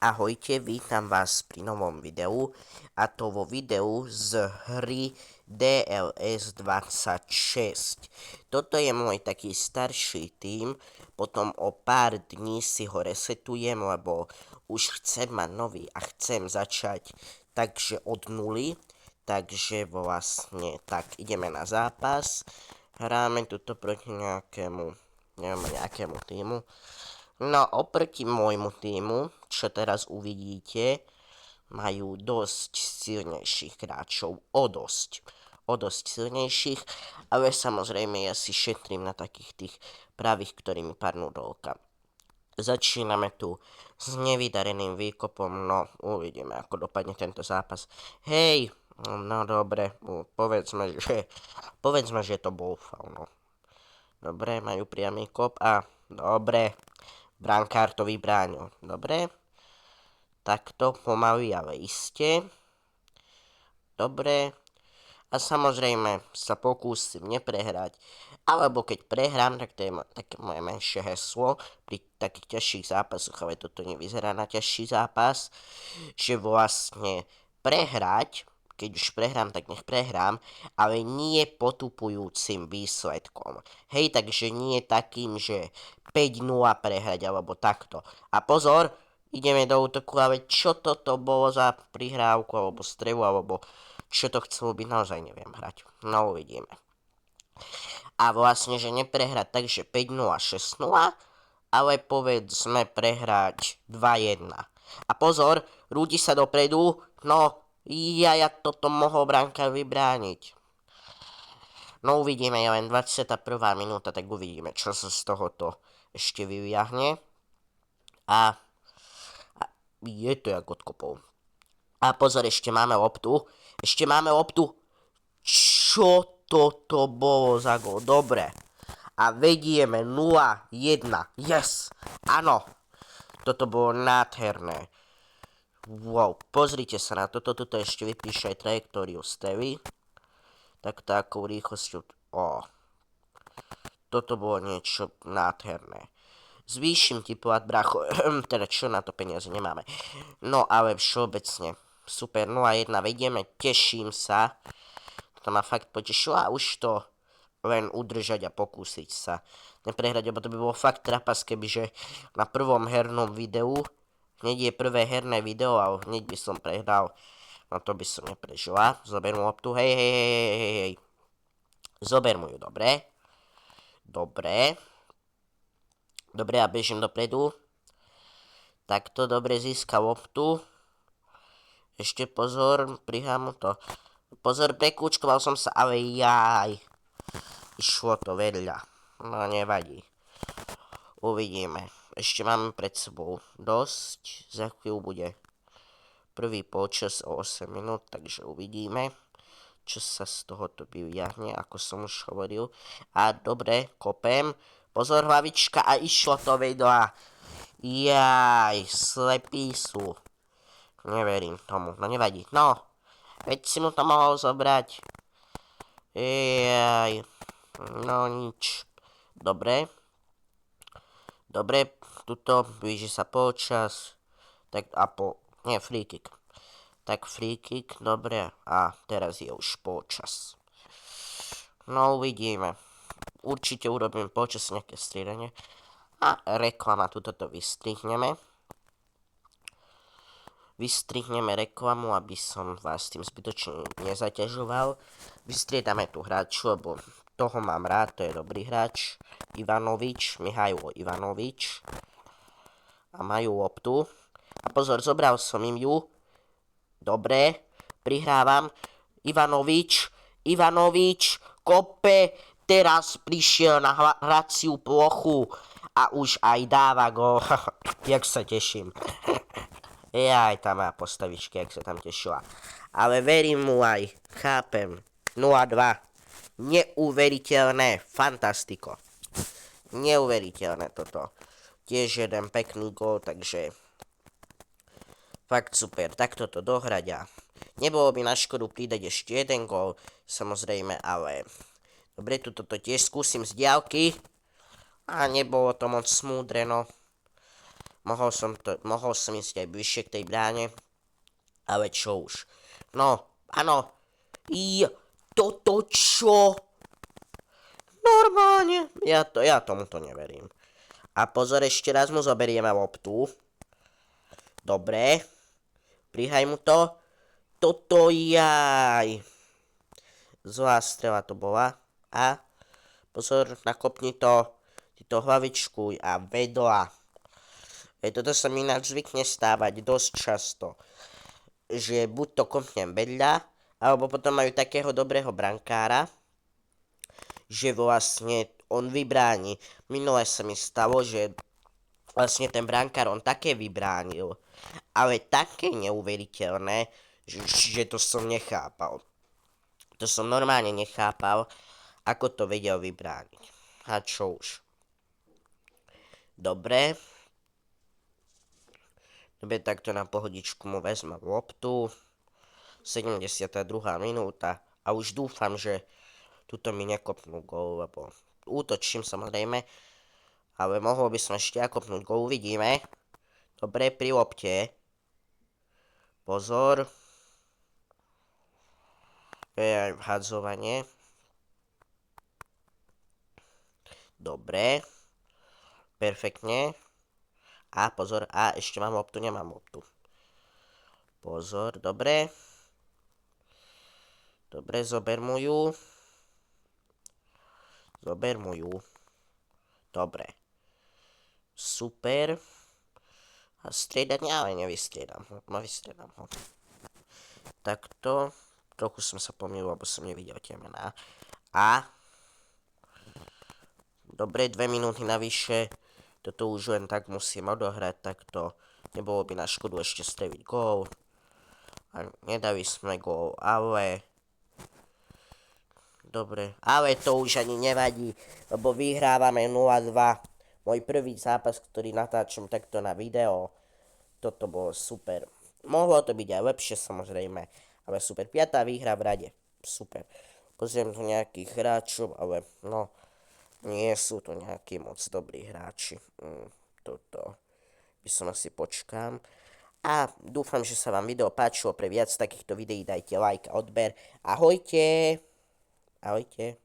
Ahojte, vítam vás pri novom videu, a to vo videu z hry DLS26. Toto je môj taký starší tím, potom o pár dní si ho resetujem, lebo už chcem mať nový a chcem začať takže od nuly. Takže vlastne tak ideme na zápas, hráme tuto proti nejakému týmu. No, oproti môjmu týmu, čo teraz uvidíte, majú dosť silnejších hráčov, o dosť silnejších, ale samozrejme ja si šetrím na takých tých pravých, ktorí mi padnú do oka. Začíname tu s nevydareným výkopom, no uvidíme, ako dopadne tento zápas. Hej, no dobre, povedzme, že to bol faul, no. Dobre, majú priamy kop a dobre. Brankár to vybránil. Dobre. Takto pomaly, ale iste. Dobre. A samozrejme sa pokúsim neprehrať. Alebo keď prehrám, tak to je také moje menšie heslo pri takých ťažších zápasoch, ale toto nevyzerá na ťažší zápas, že vlastne prehrať, keď už prehrám, tak nech prehrám, ale nie potupujúcim výsledkom. Hej, takže nie takým, že 5-0 prehrať, alebo takto. A pozor, ideme do útoku, ale čo toto bolo za prihrávku, alebo strelu, alebo čo to chcelo byť, naozaj neviem hrať. No uvidíme. A vlastne, že neprehrať takže 5-0, 6-0, ale povedzme prehrať 2-1. A pozor, rúdi sa dopredu, no ja toto mohol brankár vybrániť. No uvidíme, je len 21. minúta, tak uvidíme, čo sa z tohoto ešte vyviahne. A je to jak od kopov. A pozor, ešte máme loptu. Čo toto bolo za gól? Dobre. A vedieme 0-1. Yes. Áno. Toto bolo nádherné. Wow, pozrite sa na toto. Tuto ešte vypíše aj trajektóriu strely. Tak takou rýchlosťou. Toto bolo niečo nádherné. Zvýšim ti plat, bracho. Teda čo, na to peniaze nemáme. No ale všeobecne. Super, 0-1 vedieme. Teším sa. To ma fakt potešilo a už to len udržať a pokúsiť sa neprehrať, lebo to by bolo fakt trapas, kebyže na prvom hernom videu, hneď je prvé herné video a hneď by som prehral, no to by som neprežila. Zober mu loptu, hej. Zober mu ju, dobre. Dobre, a bežím dopredu. Takto dobre získa loptu. Ešte pozor, prihrám mu to. Pozor, prekúčkoval som sa, ale jaj. Išlo to vedľa. No nevadí. Uvidíme. Ešte máme pred sebou dosť. Za chvíľu bude prvý polčas o 8 minút, takže uvidíme, čo sa z tohoto vyviahne, ako som už hovoril. A dobre, kopem. Pozor, hlavička, a išlo to vedľa. Jaj, slepí sú. Neverím tomu, no nevadí. No. Veď si mu to mohol zobrať. Jaj. No nič. Dobre, tuto blíži sa polčas. Tak a free kick. Tak free kick, dobre. A teraz je už polčas. No uvidíme. Určite urobím polčas nejaké striedanie. A reklama, tuto to vystrihneme. Vystrihneme reklamu, aby som vás tým zbytočne nezaťažoval. Vystriedame tu hráču, lebo toho mám rád, to je dobrý hráč. Mihajlo Ivanovič. A majú loptu. A pozor, zobral som im ju. Dobre, prihrávam. Ivanovič, kope, teraz prišiel na hraciu plochu. A už aj dáva gól. Jak sa teším. Jaj, tá má postavičky, jak sa tam tešila. Ale verím mu aj, chápem. 0-2. Neuveriteľné, fantastiko. Neuveriteľné toto. Tiež jeden pekný gól, takže fakt super. Takto to dohrať a nebolo by na škodu pridať ešte jeden gól, samozrejme, ale dobre, tuto to tiež skúsim z diaľky. A nebolo to moc smúdre, no. mohol som ísť aj bližšie k tej bráne, ale čo už. No, áno. Toto čo? Normálne. Ja tomuto neverím. A pozor, ešte raz mu zoberieme loptu. Dobre. Prihaj mu to. Toto jaj. Zlá strela to bola. A pozor, nakopni to. Ty to hlavičkuj a vedľa. Toto sa mi ináč zvykne stávať dosť často. Že buď to kopnem vedľa, alebo potom majú takého dobrého brankára, že vlastne on vybráni. Minule sa mi stalo, že vlastne ten brankár on také vybránil, ale také neuveriteľné, že to som nechápal. To som normálne nechápal, ako to vedel vybrániť. A čo už. Dobre. Dobre, takto na pohodičku mu vezmem loptu. 72. minúta. A už dúfam, že tuto mi nekopnú gól, lebo útočím samozrejme. Ale mohol by som ešte kopnúť gól, uvidíme. Dobre, pri lopte. Pozor. Vhadzovanie. Dobre. Perfektne. A pozor, ešte mám loptu, nemám loptu. Pozor, dobre. Dobre, zober mu ju. Dobre. Super. A striedať, ale nevystriedam ho. Vystriedam ho. Takto. Trochu som sa pomýlil, lebo som nevidel tie mená. A. Dobre, 2 minúty navyše. Toto už len tak musím odohrať, takto nebolo by na škodu ešte streviť gól. A nedali sme gól, ale... Dobre, ale to už ani nevadí, lebo vyhrávame 0-2. Môj prvý zápas, ktorý natáčam takto na video. Toto bolo super. Mohlo to byť aj lepšie samozrejme, ale super. 5. výhra v rade. Super. Pozriem tu nejakých hráčov, ale no... Nie sú to nejakí moc dobrí hráči. Toto by som asi počkám. A dúfam, že sa vám video páčilo. Pre viac takýchto videí dajte like a odber. Ahojte. Ahojte.